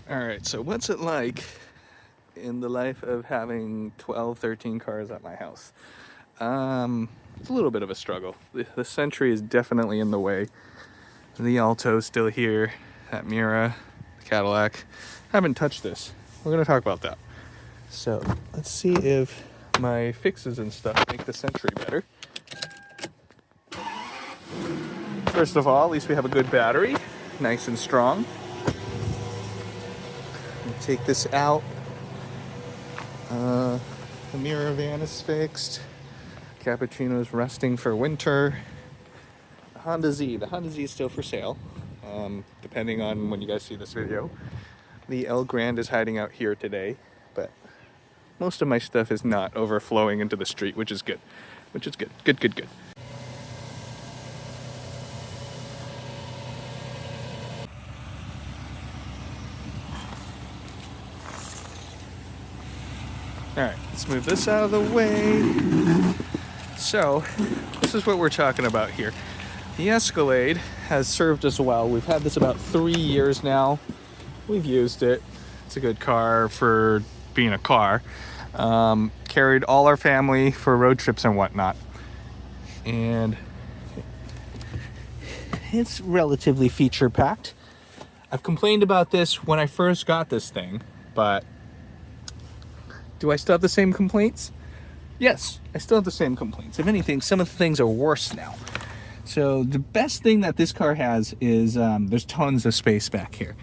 All right, so what's it like in the life of having 12, 13 cars at my house? It's a little bit of a struggle. The Century is definitely in the way. The Alto's still here, that Miura, the Cadillac. Haven't touched this. We're gonna talk about that. So let's see if my fixes and stuff make the Century better. First of all, at least we have a good battery, nice and strong. Take this out. The mirror van is fixed. Cappuccino is resting for winter. The Honda Z is still for sale, depending on when you guys see this video. The Elgrand is hiding out here today, but most of my stuff is not overflowing into the street, which is good. Good. All right, let's move this out of the way. So, this is what we're talking about here. The Escalade has served us well. We've had this about 3 years now. We've used it. It's a good car for being a car. Carried all our family for road trips and whatnot. And it's relatively feature packed. I've complained about this when I first got this thing, but do I still have the same complaints? Yes, I still have the same complaints. If anything, some of the things are worse now. So the best thing that this car has is there's tons of space back here.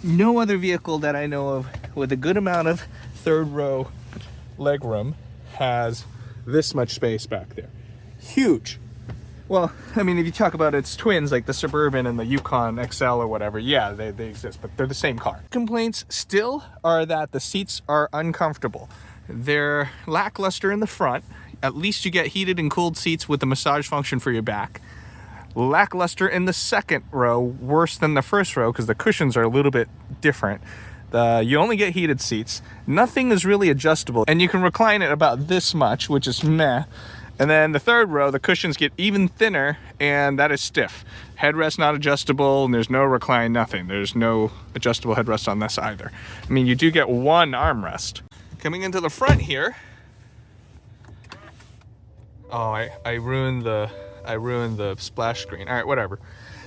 No other vehicle that I know of with a good amount of third row legroom has this much space back there. Huge. Well, I mean, if you talk about its twins, like the Suburban and the Yukon XL or whatever, yeah, they exist, but they're the same car. Complaints still are that the seats are uncomfortable. They're lackluster in the front. At least you get heated and cooled seats with the massage function for your back. Lackluster in the second row, worse than the first row because the cushions are a little bit different. You only get heated seats. Nothing is really adjustable, and you can recline it about this much, which is meh. And then the third row, the cushions get even thinner, and that is stiff. Headrest not adjustable, and there's no recline, nothing. There's no adjustable headrest on this either. I mean, you do get one armrest. Coming into the front here. Oh, I ruined the splash screen. All right, whatever.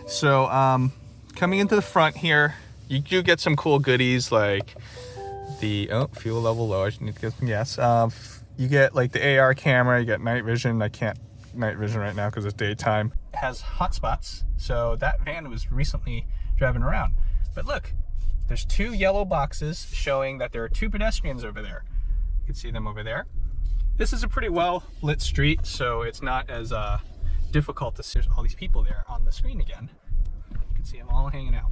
So, coming into the front here, you do get some cool goodies like the fuel level low. I just need to get some gas. You get like the AR camera, you get night vision. I can't night vision right now because it's daytime. It has hotspots, so that van was recently driving around. But look, there's 2 yellow boxes showing that there are 2 pedestrians over there. You can see them over there. This is a pretty well lit street, so it's not as difficult to see all these people there on the screen again. You can see them all hanging out.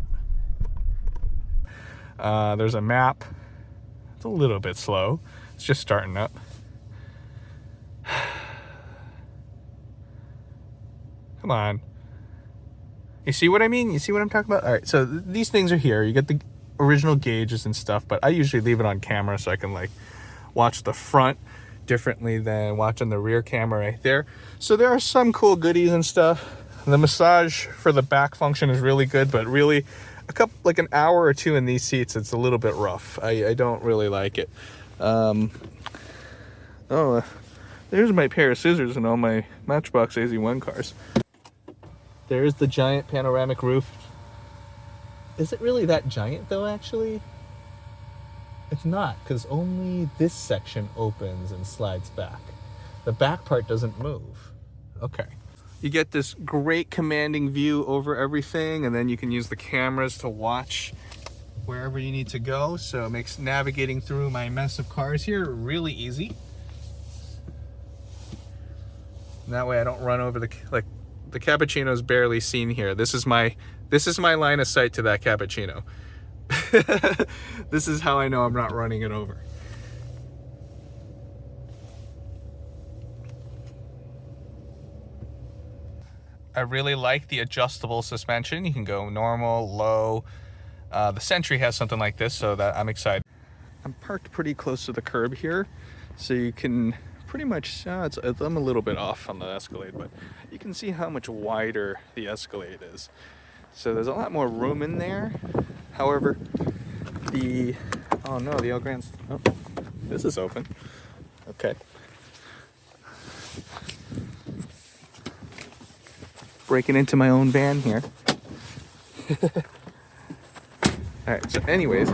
There's a map. It's a little bit slow. It's just starting up. Come on. You see what I mean? You see what I'm talking about? All right, so these things are here. You get the original gauges and stuff, but I usually leave it on camera so I can like watch the front differently than watching the rear camera right there. So there are some cool goodies and stuff. The massage for the back function is really good, but really like an hour or 2 in these seats, it's a little bit rough. I don't really like it. There's my pair of scissors in all my Matchbox AZ1 cars. There's the giant panoramic roof. Is it really that giant though, actually? It's not, because only this section opens and slides back. The back part doesn't move. Okay. You get this great commanding view over everything, and then you can use the cameras to watch wherever you need to go. So it makes navigating through my mess of cars here really easy. And that way I don't run over the Cappuccino's barely seen here. This is my line of sight to that Cappuccino. This is how I know I'm not running it over. I really like the adjustable suspension. You can go normal, low. The Century has something like this, so that I'm excited. I'm parked pretty close to the curb here, so you can pretty much, I'm a little bit off on the Escalade, but you can see how much wider the Escalade is. So there's a lot more room in there. However, oh no, the Elgrand's, oh, this is open. Okay. Breaking into my own van here. Alright, so anyways,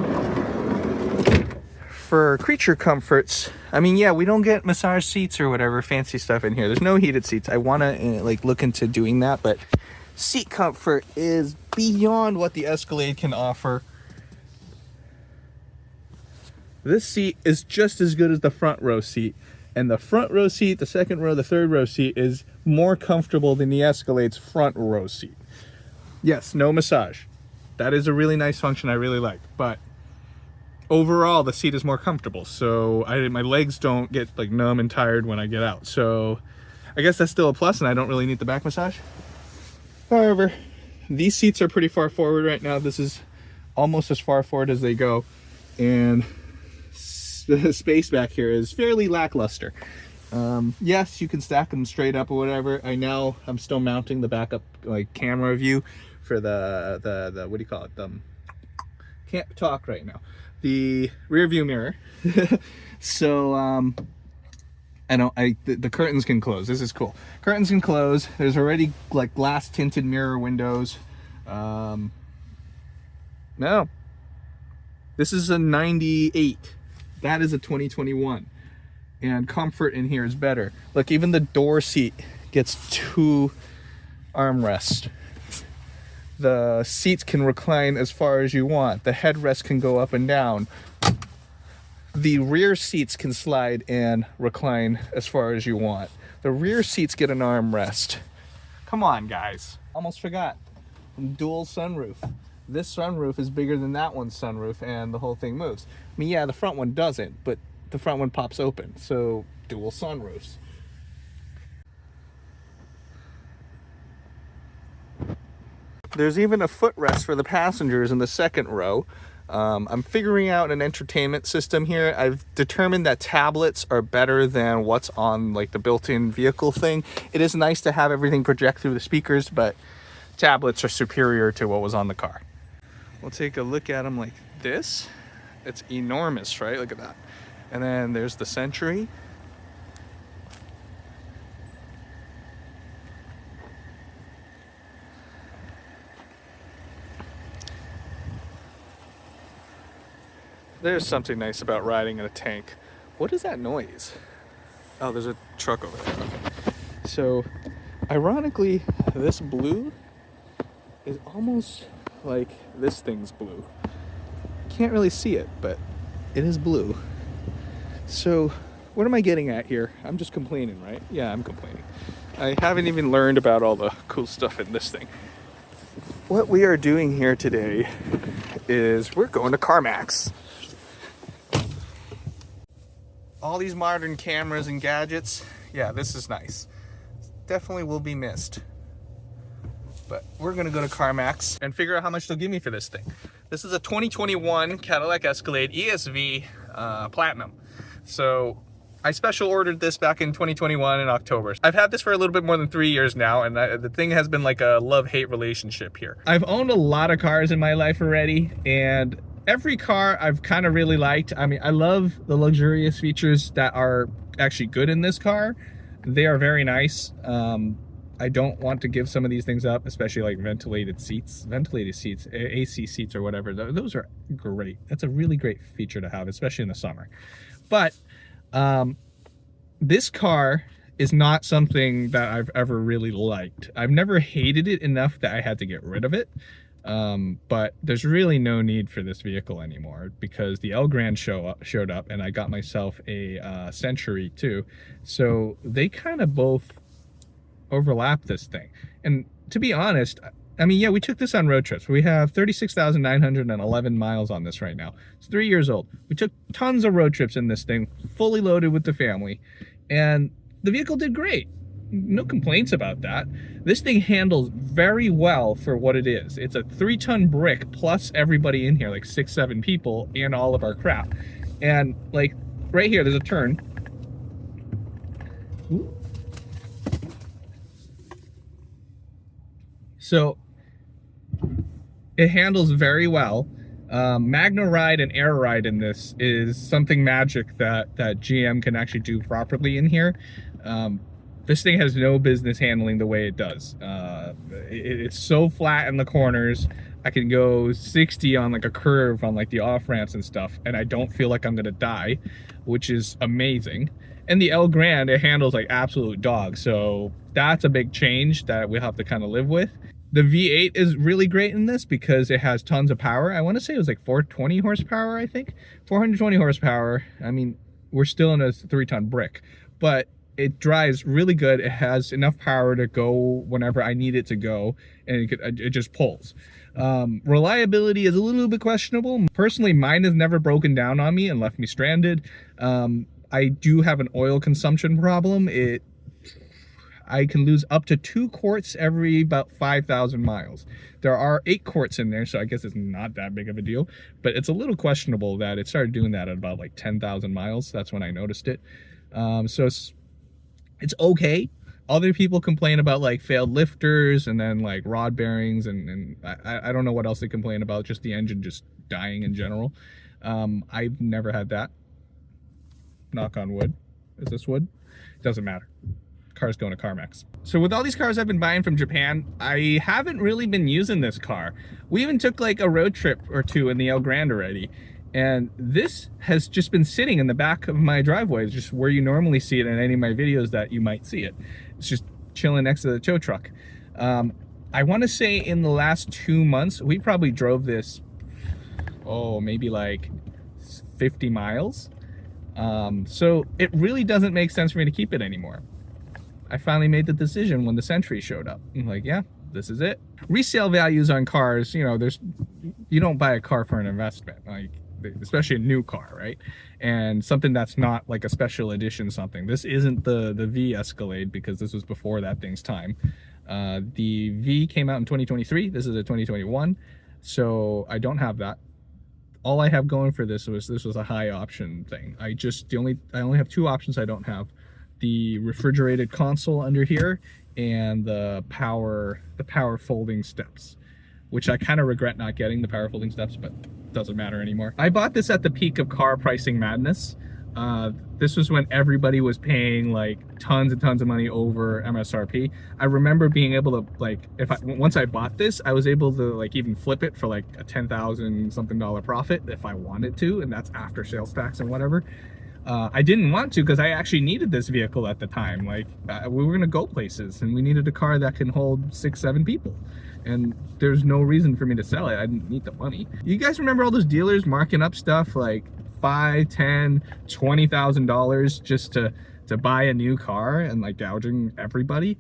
for creature comforts, I mean, yeah, we don't get massage seats or whatever fancy stuff in here. There's no heated seats. I want to like look into doing that, but seat comfort is beyond what the Escalade can offer. This seat is just as good as the front row seat, and the front row seat, the second row, the third row seat is more comfortable than the Escalade's front row seat. Yes, no massage. That is a really nice function I really like, but overall the seat is more comfortable, so my legs don't get like numb and tired when I get out. So I guess that's still a plus, and I don't really need the back massage. However, these seats are pretty far forward right now. This is almost as far forward as they go, and the space back here is fairly lackluster. Yes, you can stack them straight up or whatever. I'm still mounting the backup like camera view for the what do you call it? Can't talk right now. The rear view mirror. So the curtains can close. This is cool. Curtains can close. There's already like glass tinted mirror windows. No. This is a 98. That is a 2021. And comfort in here is better. Look, even the door seat gets 2 armrests. The seats can recline as far as you want. The headrest can go up and down. The rear seats can slide and recline as far as you want. The rear seats get an armrest. Come on, guys. Almost forgot. Dual sunroof. This sunroof is bigger than that one's sunroof, and the whole thing moves. I mean, yeah, the front one doesn't, but the front one pops open. So, dual sunroofs. There's even a footrest for the passengers in the second row. I'm figuring out an entertainment system here. I've determined that tablets are better than what's on like the built-in vehicle thing. It is nice to have everything project through the speakers, but tablets are superior to what was on the car. We'll take a look at them like this. It's enormous, right? Look at that. And then there's the Century. There's something nice about riding in a tank. What is that noise? Oh, there's a truck over there. Okay. So, ironically, this blue is almost like this thing's blue. Can't really see it, but it is blue. So, what am I getting at here? I'm just complaining, right? Yeah, I'm complaining. I haven't even learned about all the cool stuff in this thing. What we are doing here today is we're going to CarMax. All these modern cameras and gadgets, yeah, this is nice. Definitely will be missed. But we're gonna go to CarMax and figure out how much they'll give me for this thing. This is a 2021 Cadillac Escalade ESV Platinum. So I special ordered this back in 2021 in October. I've had this for a little bit more than 3 years now, and the thing has been like a love-hate relationship here. I've owned a lot of cars in my life already, and every car I've kind of really liked. I mean, I love the luxurious features that are actually good in this car. They are very nice. I don't want to give some of these things up, especially like ventilated seats, AC seats or whatever. Those are great. That's a really great feature to have, especially in the summer. But this car is not something that I've ever really liked. I've never hated it enough that I had to get rid of it. But there's really no need for this vehicle anymore because the Elgrand showed up, and I got myself a Century too. So they kind of both overlap this thing. And to be honest, I mean, yeah, we took this on road trips. We have 36,911 miles on this right now. It's 3 years old. We took tons of road trips in this thing, fully loaded with the family, and the vehicle did great. No complaints about that. This thing handles very well for what it is. It's a 3-ton brick plus everybody in here, like 6-7 people, and all of our crap. And like right here, there's a turn. Ooh. So it handles very well. Magna Ride and Air Ride in this is something magic that GM can actually do properly in here. This thing has no business handling the way it does. It's so flat in the corners. I can go 60 on like a curve on like the off ramps and stuff, and I don't feel like I'm gonna die, which is amazing. And the Elgrand, it handles like absolute dog, so that's a big change that we'll have to kind of live with. The V8 is really great in this because it has tons of power. I want to say it was like 420 horsepower, I think. 420 horsepower. I mean, we're still in a 3-ton brick, but it drives really good. It has enough power to go whenever I need it to go, and it just pulls. Reliability is a little bit questionable. Personally, mine has never broken down on me and left me stranded. I do have an oil consumption problem. I can lose up to 2 quarts every about 5,000 miles. There are 8 quarts in there, so I guess it's not that big of a deal, but it's a little questionable that it started doing that at about like 10,000 miles. That's when I noticed it. So it's okay. Other people complain about like failed lifters and then like rod bearings, and I don't know what else they complain about, just the engine just dying in general. I've never had that. Knock on wood. Is this wood? Doesn't matter. Car's going to CarMax. So with all these cars I've been buying from Japan, I haven't really been using this car. We even took like a road trip or 2 in the Elgrand already, and this has just been sitting in the back of my driveway, just where you normally see it in any of my videos that you might see it. It's just chilling next to the tow truck. I want to say in the last 2 months, we probably drove this, maybe like 50 miles. So it really doesn't make sense for me to keep it anymore. I finally made the decision when the Century showed up. I'm like, yeah, this is it. Resale values on cars, you know, you don't buy a car for an investment, like especially a new car, right? And something that's not like a special edition something. This isn't the V Escalade because this was before that thing's time. The V came out in 2023. This is a 2021. So I don't have that. All I have going for this was a high option thing. I only have 2 options I don't have. The refrigerated console under here and the power folding steps, which I kind of regret not getting the power folding steps, but doesn't matter anymore. I bought this at the peak of car pricing madness. This was when everybody was paying like tons and tons of money over MSRP. I remember being able to like, once I bought this, I was able to like even flip it for like a $10,000 something profit if I wanted to, and that's after sales tax and whatever. I didn't want to because I actually needed this vehicle at the time. Like we were gonna go places and we needed a car that can hold 6-7 people. And there's no reason for me to sell it. I didn't need the money. You guys remember all those dealers marking up stuff like $5,000, $10,000, $20,000 just to buy a new car and like gouging everybody?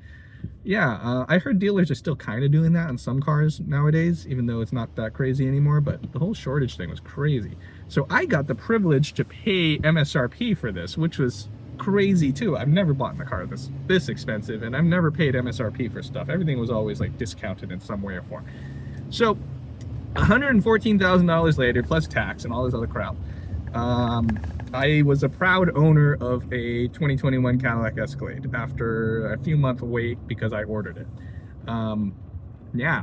Yeah, I heard dealers are still kind of doing that on some cars nowadays, even though it's not that crazy anymore, but the whole shortage thing was crazy. So I got the privilege to pay MSRP for this, which was crazy too. I've never bought a car this expensive, and I've never paid MSRP for stuff. Everything was always like discounted in some way or form. So $114,000 later, plus tax and all this other crap, I was a proud owner of a 2021 Cadillac Escalade after a few month wait because I ordered it. Yeah.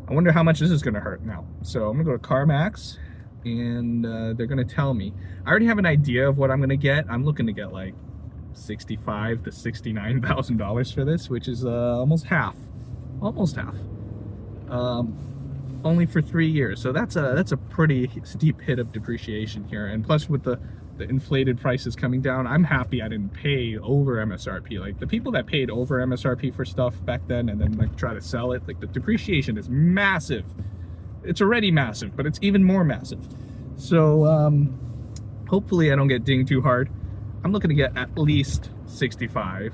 I wonder how much this is gonna hurt now. So I'm gonna go to CarMax and they're gonna tell me. I already have an idea of what I'm gonna get. I'm looking to get like $65,000 to $69,000 for this, which is almost half. Only for 3 years, so that's a pretty steep hit of depreciation here. And plus with the inflated prices coming down, I'm happy I didn't pay over MSRP. Like the people that paid over MSRP for stuff back then and then like try to sell it, like the depreciation is massive. It's already massive, but it's even more massive. So hopefully I don't get dinged too hard. I'm looking to get at least 65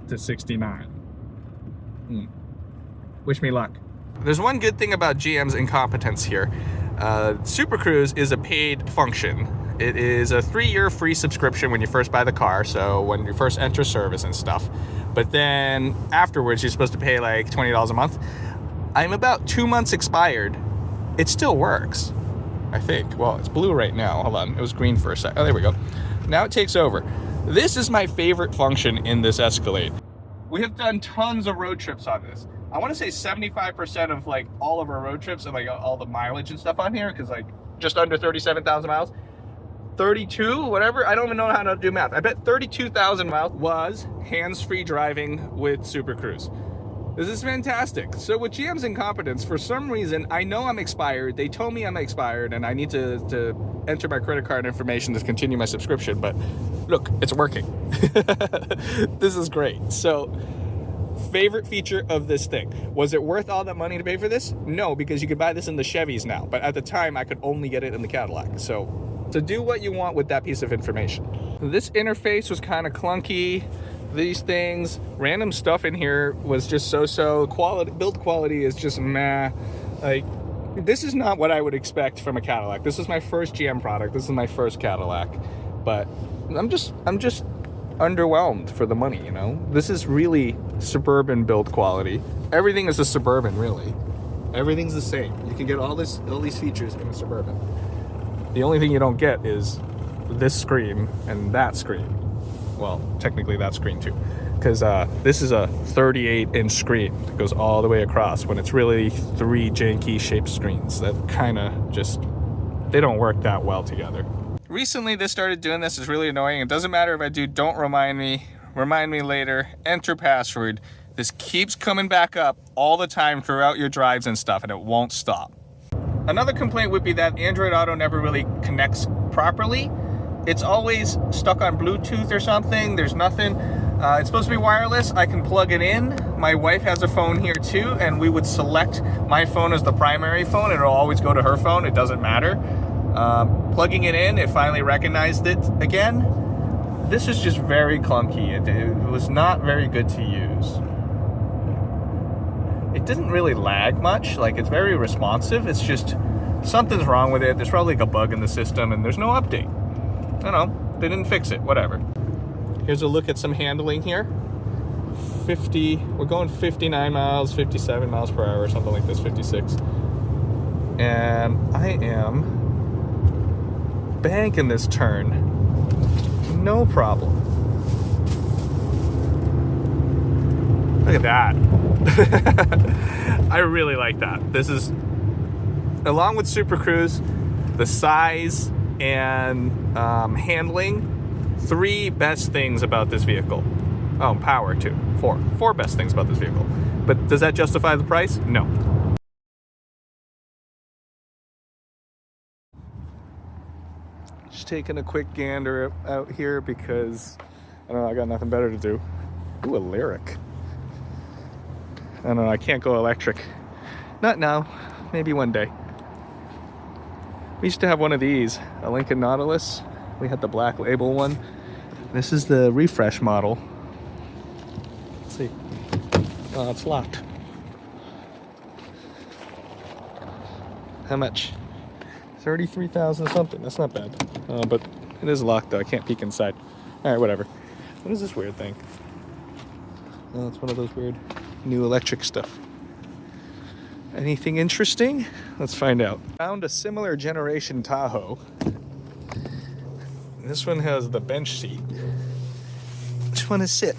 to 69. Wish me luck. There's one good thing about GM's incompetence here. Super Cruise is a paid function. It is a 3-year free subscription when you first buy the car, so when you first enter service and stuff. But then afterwards, you're supposed to pay like $20 a month. I'm about 2 months expired. It still works, I think. Well, it's blue right now. Hold on, it was green for a sec. Oh, there we go. Now it takes over. This is my favorite function in this Escalade. We have done tons of road trips on this. I want to say 75% of like all of our road trips and like all the mileage and stuff on here, because like just under 37,000 miles, 32, whatever, I don't even know how to do math. I bet 32,000 miles was hands-free driving with Super Cruise. This is fantastic. So with GM's incompetence, for some reason, I know I'm expired. They told me I'm expired and I need to enter my credit card information to continue my subscription, but look, it's working. This is great. So, favorite feature of this thing. Was it worth all that money to pay for this? No, because you could buy this in the Chevys now, but at the time I could only get it in the Cadillac. So do what you want with that piece of information. This interface was kind of clunky. These things, random stuff in here was just so-so. Build quality is just meh. Like, this is not what I would expect from a Cadillac. This is my first GM product. This is my first Cadillac, but I'm just underwhelmed for the money, you know? This is really Suburban build quality. Everything is a Suburban, really. Everything's the same. You can get all these features in a Suburban. The only thing you don't get is this screen and that screen. Well, technically that screen too, because this is a 38-inch screen that goes all the way across, when it's really 3 janky shaped screens that kind of just, they don't work that well together. Recently this started doing this. Is really annoying. It doesn't matter if I do don't remind me later, enter password. This keeps coming back up all the time throughout your drives and stuff, and it won't stop. Another complaint would be that Android Auto never really connects properly. It's always stuck on Bluetooth or something. There's nothing. It's supposed to be wireless. I can plug it in. My wife has a phone here too, and we would select my phone as the primary phone. It'll always go to her phone. It doesn't matter. Plugging it in, it finally recognized it again. This is just very clunky. It was not very good to use. It didn't really lag much. Like, it's very responsive. It's just something's wrong with it. There's probably like a bug in the system, and there's no update. I don't know, they didn't fix it, whatever. Here's a look at some handling here. We're going 59 miles, 57 miles per hour, something like this, 56. And I am banking this turn, no problem. Look at that. I really like that. This is, along with Super Cruise, the size and handling, 3 best things about this vehicle. Oh, power too. 4 best things about this vehicle. But does that justify the price? No. Just taking a quick gander out here because I don't know, I got nothing better to do. Ooh, a Lyric. I don't know, I can't go electric. Not now, maybe one day. We used to have one of these, a Lincoln Nautilus. We had the black label one. This is the refresh model. Let's see. Oh, it's locked. How much? 33,000 something. That's not bad. But it is locked though. I can't peek inside. All right, whatever. What is this weird thing? Oh, it's one of those weird new electric stuff. Anything interesting? Let's find out. Found a similar generation Tahoe. This one has the bench seat. Which one is sit?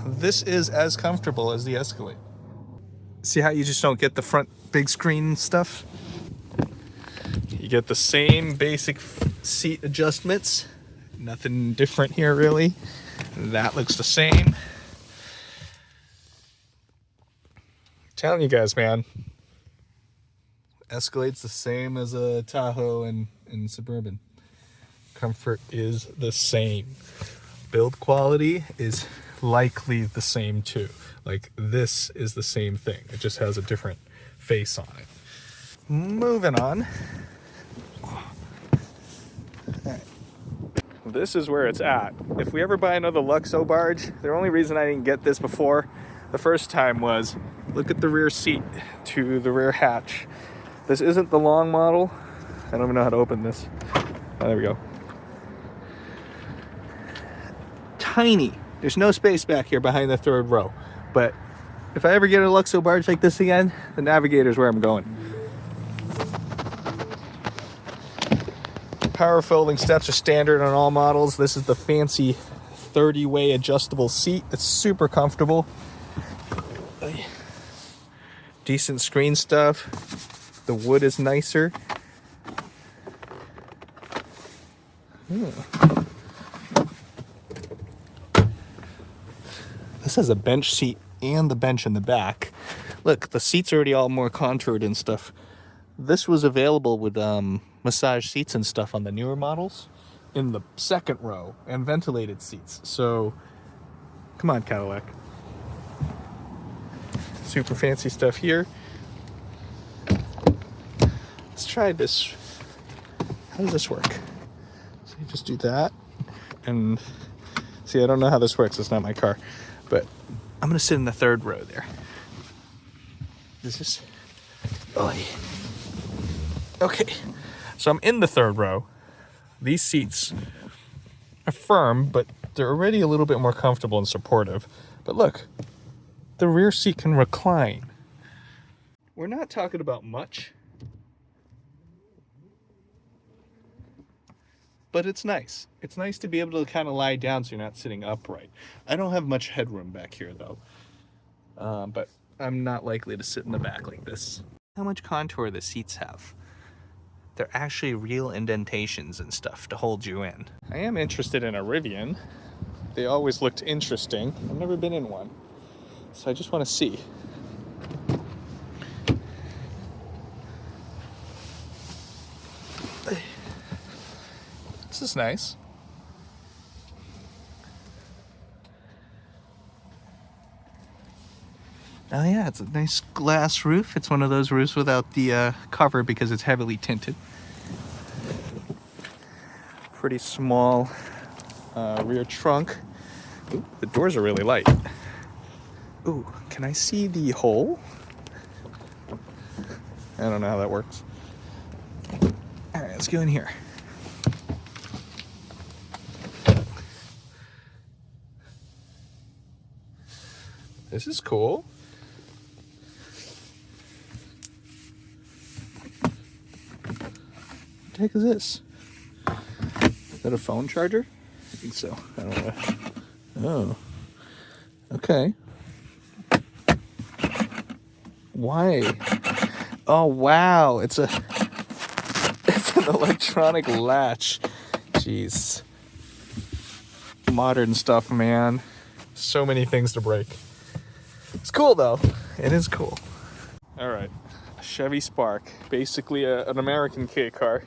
This is as comfortable as the Escalade. See how you just don't get the front big screen stuff? You get the same basic seat adjustments. Nothing different here really. That looks the same. Telling you guys, man, Escalade's the same as a Tahoe and Suburban. Comfort is the same. Build quality is likely the same too. Like, this is the same thing. It just has a different face on it. Moving on. Alright. This is where it's at. If we ever buy another Luxo barge, the only reason I didn't get this before the first time was, look at the rear seat to the rear hatch. This isn't the long model. I don't even know how to open this. Oh, there we go. Tiny. There's no space back here behind the 3rd row. But if I ever get a Luxo barge like this again, the Navigator is where I'm going. Power folding steps are standard on all models. This is the fancy 30-way adjustable seat. It's super comfortable. Decent screen stuff. The wood is nicer. This has a bench seat and the bench in the back. Look, the seats are already all more contoured and stuff. This was available with massage seats and stuff on the newer models in the second row and ventilated seats. So, come on, Cadillac. Super fancy stuff here. Let's try this. How does this work? So you just do that. And see, I don't know how this works. It's not my car. But I'm going to sit in the third row there. Is this? Oh, yeah. Okay. So I'm in the third row. These seats are firm, but they're already a little bit more comfortable and supportive. But look, the rear seat can recline. We're not talking about much, but it's nice. It's nice to be able to kind of lie down so you're not sitting upright. I don't have much headroom back here though, but I'm not likely to sit in the back like this. How much contour the seats have. They're actually real indentations and stuff to hold you in. I am interested in a Rivian. They always looked interesting. I've never been in one, so I just want to see. This is nice. Oh yeah, it's a nice glass roof. It's one of those roofs without the cover because it's heavily tinted. Pretty small rear trunk. Ooh, the doors are really light. Ooh, can I see the hole? I don't know how that works. All right, let's go in here. This is cool. What the heck is this? Is that a phone charger? I think so. I don't know. Oh. Okay. Why? Oh wow, it's an electronic latch. Jeez. Modern stuff, man. So many things to break. It's cool though. It is cool. All right, Chevy Spark, basically an American K car.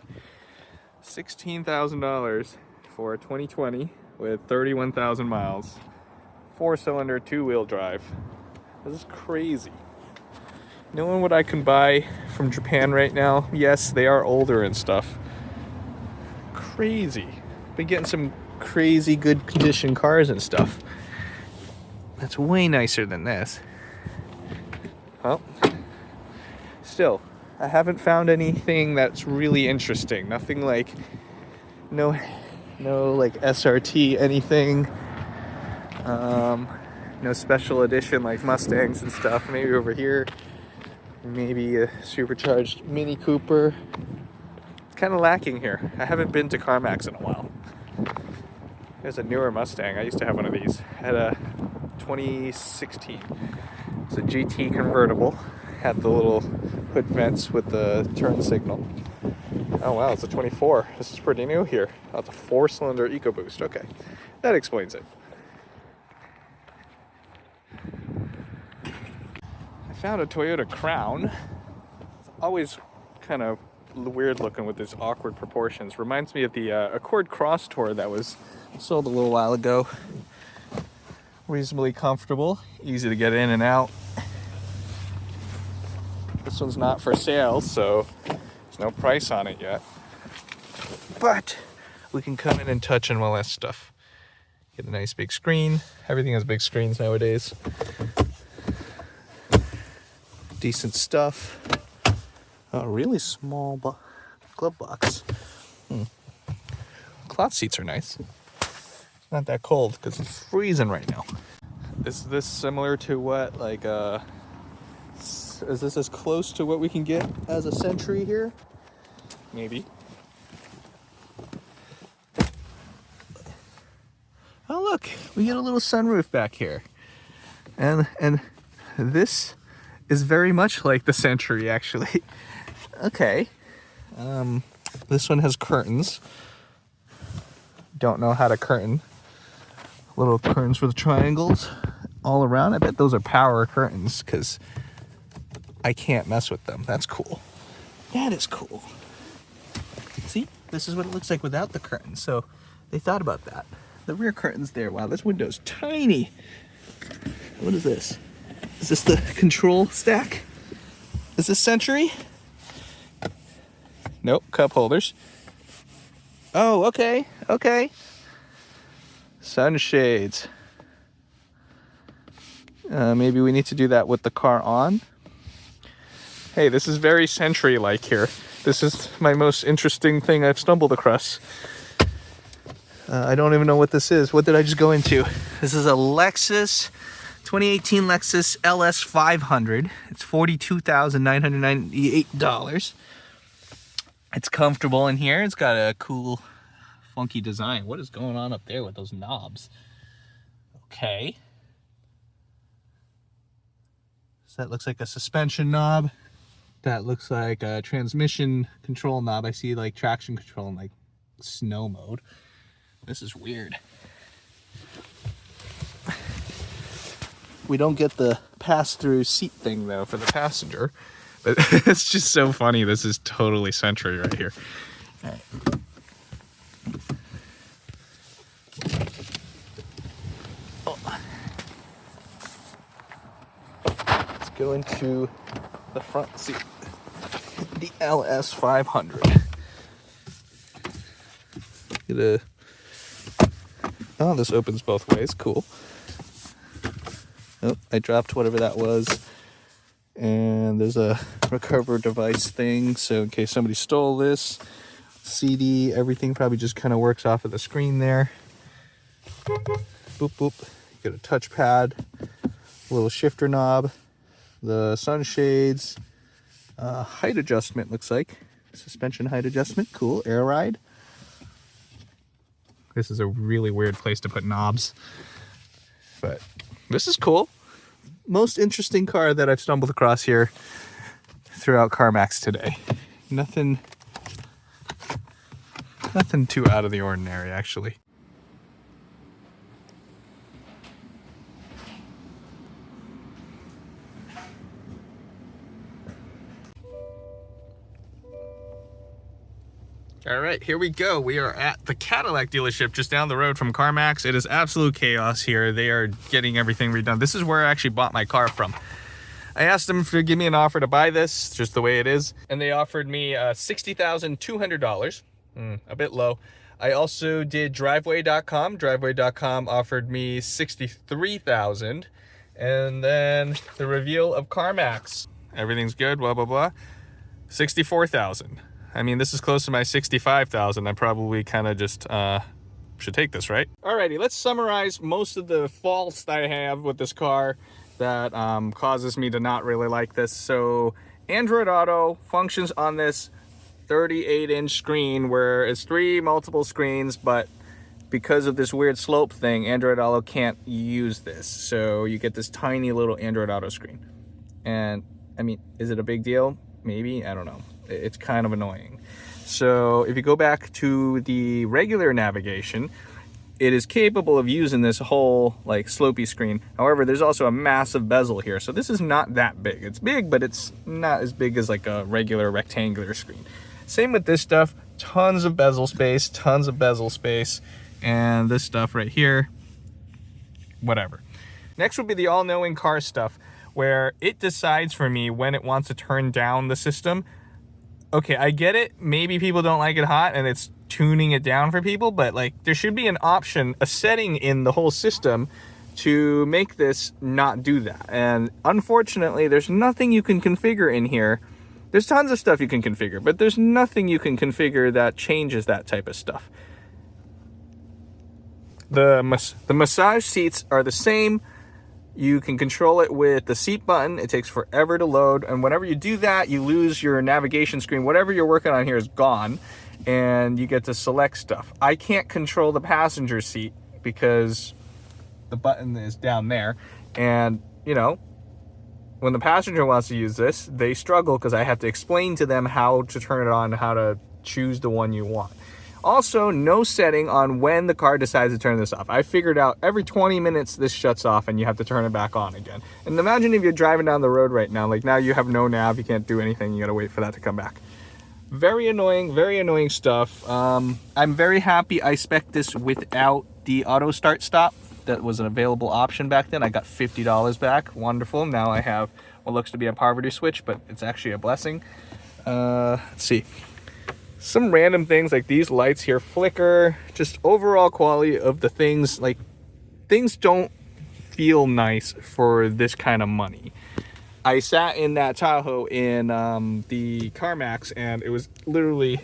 $16,000 for a 2020 with 31,000 miles. 4-cylinder, 2-wheel drive. This is crazy. Knowing what I can buy from Japan right now, yes, they are older and stuff. Crazy. Been getting some crazy good condition cars and stuff. That's way nicer than this. Well, still, I haven't found anything that's really interesting. Nothing like, no like SRT anything. No special edition like Mustangs and stuff. Maybe over here, maybe a supercharged Mini Cooper. It's kind of lacking here. I haven't been to CarMax in a while. There's a newer Mustang. I used to have one of these. I had a 2016. It's a GT convertible. Had the little hood vents with the turn signal. Oh wow, it's a 24. This is pretty new here. Oh, it's a 4-cylinder EcoBoost. Okay, that explains it. I found a Toyota Crown. It's always kind of weird looking with these awkward proportions. Reminds me of the Accord Cross Tour that was sold a little while ago. Reasonably comfortable, easy to get in and out. This one's not for sale, so there's no price on it yet. But we can come in and touch and all that stuff. Get a nice big screen. Everything has big screens nowadays. Decent stuff. A really small glove box. Cloth seats are nice. It's not that cold because it's freezing right now. Is this similar to what, like, is this as close to what we can get as a Century here? Maybe. Oh look, we get a little sunroof back here. And this is very much like the Century, actually. Okay. This one has curtains. Don't know how to curtain. Little curtains with triangles all around. I bet those are power curtains because I can't mess with them. That's cool. That is cool. See, this is what it looks like without the curtains. So they thought about that. The rear curtains there. Wow, this window's tiny. What is this? Is this the control stack? Is this Century? Nope, cup holders. Oh, okay, okay. Sunshades. Maybe we need to do that with the car on. Hey, this is very Century-like here. This is my most interesting thing I've stumbled across. I don't even know what this is. What did I just go into? This is a Lexus, 2018 Lexus LS500. It's $42,998. It's comfortable in here. It's got a cool, funky design. What is going on up there with those knobs? Okay. So that looks like a suspension knob. That looks like a transmission control knob. I see like traction control in like snow mode. This is weird. We don't get the pass-through seat thing though for the passenger. But it's just so funny. This is totally Century right here. All right. Oh. Let's go into the front seat. The LS500. Oh, this opens both ways. Cool. Oh, I dropped whatever that was. And there's a recover device thing, so in case somebody stole this. CD, everything probably just kind of works off of the screen there. Boop, boop. You got a touchpad, a little shifter knob, the sunshades, height adjustment looks like. Suspension height adjustment, cool, air ride. This is a really weird place to put knobs, but this is cool. Most interesting car that I've stumbled across here throughout CarMax today. Nothing too out of the ordinary, actually. All right, here we go. We are at the Cadillac dealership just down the road from CarMax. It is absolute chaos here. They are getting everything redone. This is where I actually bought my car from. I asked them to give me an offer to buy this, just the way it is, and they offered me $60,200, a bit low. I also did driveway.com. Driveway.com offered me $63,000, and then the reveal of CarMax. Everything's good, blah, blah, blah. $64,000. I mean, this is close to my $65,000. I probably kind of just should take this, right? Alrighty, let's summarize most of the faults that I have with this car that causes me to not really like this. So Android Auto functions on this 38-inch screen where it's 3 multiple screens, but because of this weird slope thing, Android Auto can't use this. So you get this tiny little Android Auto screen. And I mean, is it a big deal? Maybe, I don't know. It's kind of annoying. So if you go back to the regular navigation, it is capable of using this whole like slopey screen. However, there's also a massive bezel here. So this is not that big. It's big, but it's not as big as like a regular rectangular screen. Same with this stuff, tons of bezel space, and this stuff right here, whatever. Next would be the all-knowing car stuff, where it decides for me when it wants to turn down the system. Okay, I get it. Maybe people don't like it hot and it's tuning it down for people, but like there should be an option, a setting in the whole system to make this not do that. And unfortunately, there's nothing you can configure in here. There's tons of stuff you can configure, but there's nothing you can configure that changes that type of stuff. The massage seats are the same. You can control it with the seat button. It takes forever to load. And whenever you do that, you lose your navigation screen. Whatever you're working on here is gone. And you get to select stuff. I can't control the passenger seat because the button is down there. And, you know, when the passenger wants to use this, they struggle because I have to explain to them how to turn it on, how to choose the one you want. Also, no setting on when the car decides to turn this off. I figured out every 20 minutes this shuts off and you have to turn it back on again. And imagine if you're driving down the road right now, like now you have no nav, you can't do anything, you gotta wait for that to come back. Very annoying stuff. I'm very happy I spec'd this without the auto start stop. That was an available option back then. I got $50 back, wonderful. Now I have what looks to be a poverty switch, but it's actually a blessing. Let's see. Some random things like these lights here flicker, just overall quality of the things, like things don't feel nice for this kind of money. I sat in that Tahoe in the CarMax and it was literally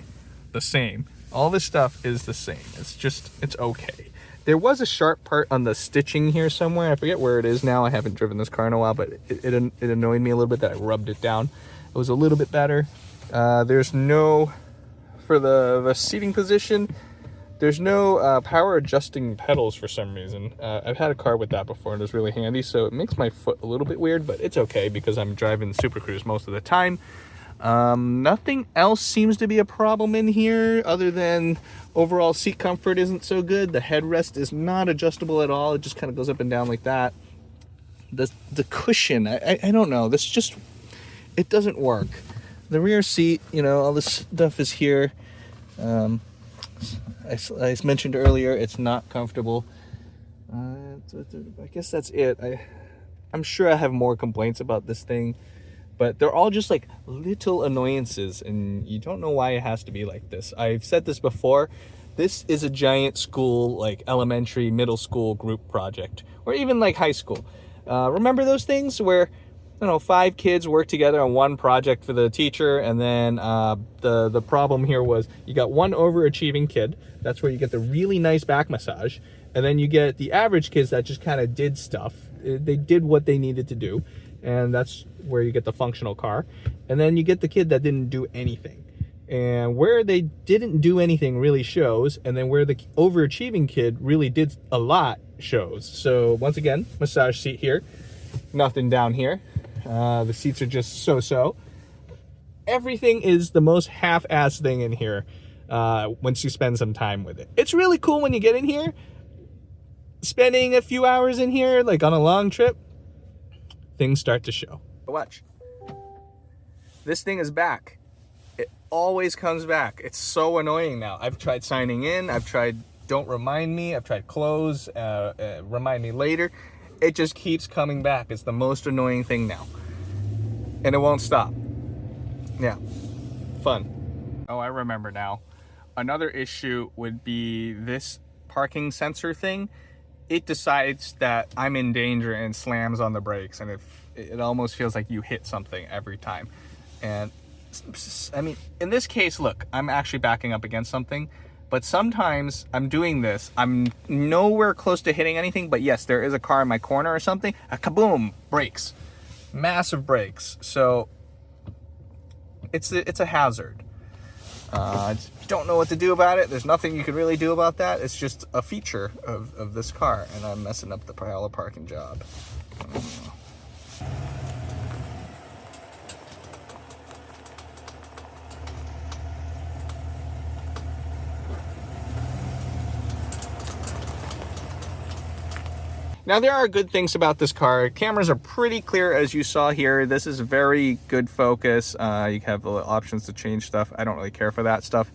the same. All this stuff is the same. It's okay. There was a sharp part on the stitching here somewhere. I forget where it is now. I haven't driven this car in a while, but it annoyed me a little bit that I rubbed it down. It was a little bit better. There's no... For the seating position, there's no power adjusting pedals for some reason. I've had a car with that before and it was really handy, so it makes my foot a little bit weird, but it's okay because I'm driving Super Cruise most of the time. Nothing else seems to be a problem in here other than overall seat comfort isn't so good. The headrest is not adjustable at all. It just kind of goes up and down like that. The cushion, I don't know. It doesn't work. The rear seat, you know, all this stuff is here. I mentioned earlier, it's not comfortable. I guess that's it. I'm sure I have more complaints about this thing, but they're all just like little annoyances, and you don't know why it has to be like this. I've said this before. This is a giant school, like elementary, middle school group project, or even like high school. Remember those things where, I don't know, 5 kids work together on one project for the teacher, and then the problem here was you got one overachieving kid. That's where you get the really nice back massage, and then you get the average kids that just kind of did stuff. They did what they needed to do, and that's where you get the functional car. And then you get the kid that didn't do anything, and where they didn't do anything really shows, and then where the overachieving kid really did a lot shows. So once again, massage seat here, nothing down here. The seats are just so-so. Everything is the most half-assed thing in here once you spend some time with it. It's really cool when you get in here. Spending a few hours in here, like on a long trip, things start to show. Watch. This thing is back. It always comes back. It's so annoying now. I've tried signing in. I've tried don't remind me. I've tried close, remind me later. It just keeps coming back. It's the most annoying thing now. And it won't stop. Yeah. Fun. Oh, I remember now. Another issue would be this parking sensor thing. It decides that I'm in danger and slams on the brakes, and it almost feels like you hit something every time. And I mean, in this case, look, I'm actually backing up against something. But sometimes I'm doing this, I'm nowhere close to hitting anything, but yes, there is a car in my corner or something, a kaboom, brakes, massive brakes. So it's a hazard. I don't know what to do about it. There's nothing you can really do about that. It's just a feature of this car, and I'm messing up the parallel parking job. Now, there are good things about this car. Cameras are pretty clear, as you saw here. This is very good focus. You have the options to change stuff. I don't really care for that stuff,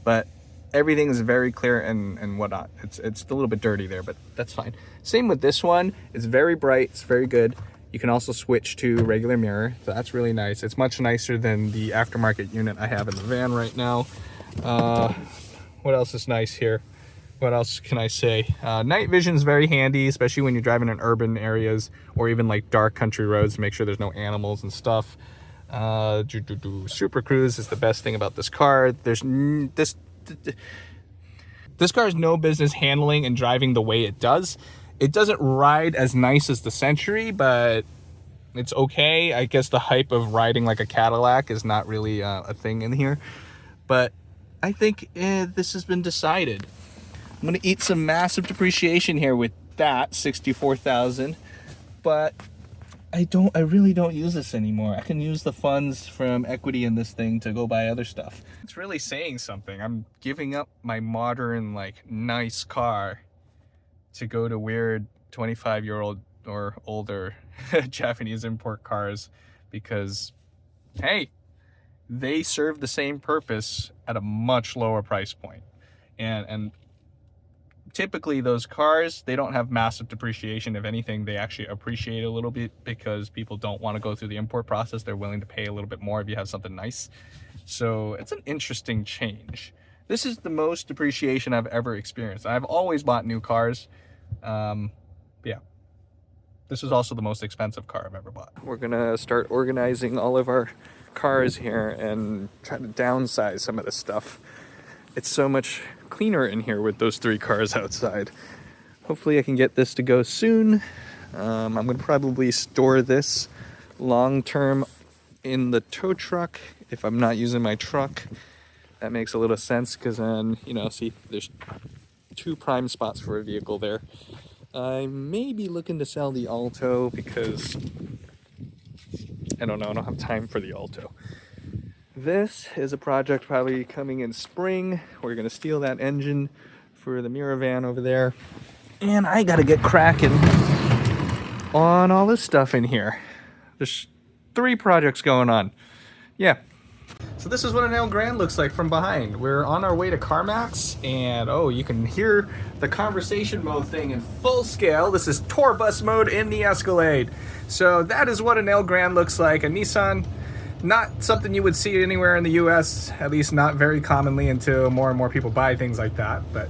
but everything is very clear and whatnot. It's a little bit dirty there, but that's fine. Same with this one. It's very bright. It's very good. You can also switch to regular mirror. So that's really nice. It's much nicer than the aftermarket unit I have in the van right now. What else is nice here? What else can I say? Night vision is very handy, especially when you're driving in urban areas or even like dark country roads to make sure there's no animals and stuff. Super Cruise is the best thing about this car. This car has no business handling and driving the way it does. It doesn't ride as nice as the Century, but it's okay. I guess the hype of riding like a Cadillac is not really a thing in here. But I think this has been decided. I'm gonna eat some massive depreciation here with that, $64,000. But I really don't use this anymore. I can use the funds from equity in this thing to go buy other stuff. It's really saying something. I'm giving up my modern, like, nice car to go to weird 25-year-old or older Japanese import cars because, hey, they serve the same purpose at a much lower price point. And typically those cars, they don't have massive depreciation. If anything, they actually appreciate a little bit because people don't want to go through the import process. They're willing to pay a little bit more if you have something nice. So it's an interesting change. This is the most depreciation I've ever experienced. I've always bought new cars. Yeah. This is also the most expensive car I've ever bought. We're gonna start organizing all of our cars here and try to downsize some of this stuff. It's so much cleaner in here with those 3 cars outside. Hopefully I can get this to go soon. I'm gonna probably store this long-term in the tow truck if I'm not using my truck. That makes a little sense because then, you know, see, there's 2 prime spots for a vehicle there. I may be looking to sell the Alto because I don't know, I don't have time for the Alto. This is a project probably coming in spring. We're gonna steal that engine for the Miravan over there. And I gotta get cracking on all this stuff in here. There's 3 projects going on. Yeah. So this is what an Elgrand looks like from behind. We're on our way to CarMax, and oh, you can hear the conversation mode thing in full scale. This is tour bus mode in the Escalade. So that is what an Elgrand looks like. A Nissan, not something you would see anywhere in the US, at least not very commonly until more and more people buy things like that. But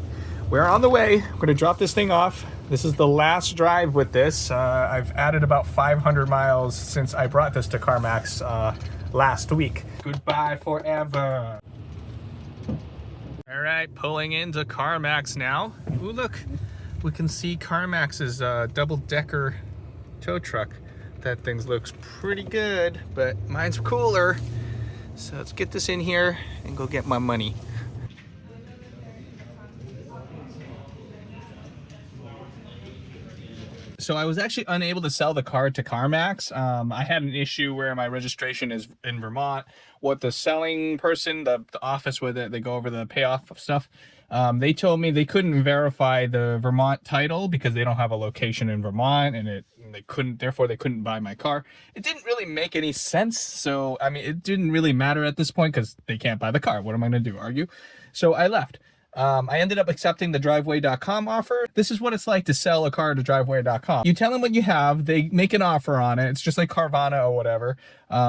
we're on the way. We're gonna drop this thing off. This is the last drive with this. I've added about 500 miles since I brought this to CarMax last week. Goodbye forever. All right, pulling into CarMax now. Ooh, look, we can see CarMax's double-decker tow truck. That thing looks pretty good, but mine's cooler. So let's get this in here and go get my money. So I was actually unable to sell the car to CarMax. I had an issue where my registration is in Vermont. What the selling person, the office with it, they go over the payoff stuff. They told me they couldn't verify the Vermont title because they don't have a location in Vermont, and therefore they couldn't buy my car. It didn't really make any sense. So, I mean, it didn't really matter at this point because they can't buy the car. What am I going to do, argue? So I left. I ended up accepting the driveway.com offer. This is what it's like to sell a car to driveway.com. You tell them what you have, they make an offer on it. It's just like Carvana or whatever.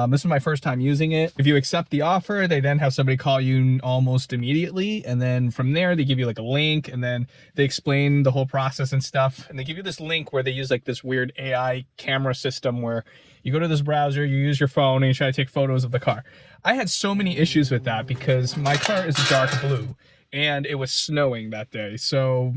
This is my first time using it. If you accept the offer, they then have somebody call you almost immediately. And then from there, they give you like a link, and then they explain the whole process and stuff. And they give you this link where they use like this weird AI camera system where you go to this browser, you use your phone, and you try to take photos of the car. I had so many issues with that because my car is dark blue. And it was snowing that day, so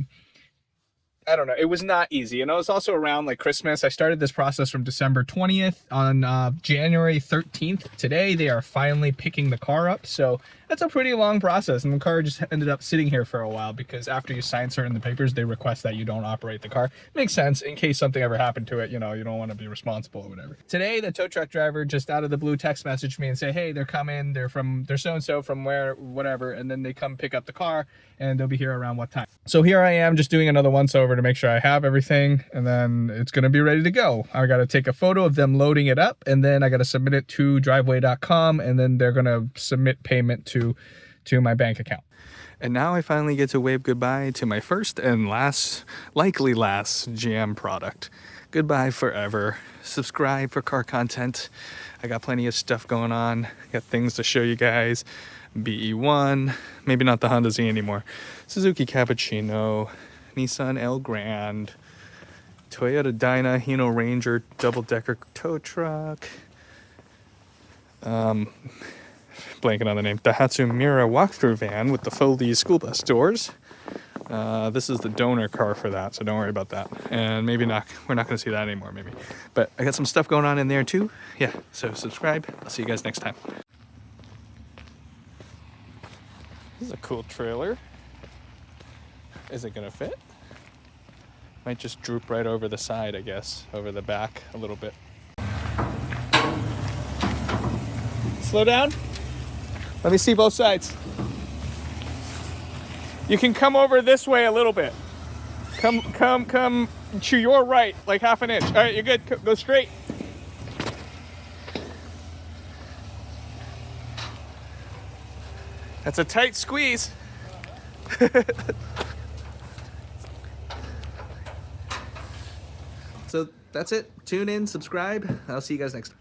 I don't know. It was not easy, and it was also around like Christmas. I started this process from December 20th. On January 13th, today, they are finally picking the car up. So that's a pretty long process, and the car just ended up sitting here for a while because after you sign certain the papers, they request that you don't operate the car. Makes sense in case something ever happened to it. You know, you don't want to be responsible or whatever. Today, the tow truck driver just out of the blue text messaged me and say, hey, they're coming. They're so-and-so from where, whatever, and then they come pick up the car, and they'll be here around what time. So here I am just doing another once-over to make sure I have everything, and then it's going to be ready to go. I got to take a photo of them loading it up, and then I got to submit it to driveway.com, and then they're going to submit payment to my bank account. And now I finally get to wave goodbye to my first and likely last GM product. Goodbye forever. Subscribe for car content. I got plenty of stuff going on. Got things to show you guys. BE1, maybe not the Honda Z anymore. Suzuki Cappuccino, Nissan Elgrand, Toyota Dyna Hino Ranger double-decker tow truck, blanking on the name, Daihatsu Mira walkthrough van with the Foley school bus doors. This is the donor car for that, so don't worry about that. And maybe not, we're not going to see that anymore, maybe. But I got some stuff going on in there too. Yeah, so subscribe. I'll see you guys next time. This is a cool trailer. Is it gonna fit? Might just droop right over the side, I guess, over the back a little bit. Slow down. Let me see both sides. You can come over this way a little bit. Come to your right, like half an inch. All right, you're good. Go straight. That's a tight squeeze. So that's it. Tune in, subscribe. I'll see you guys next time.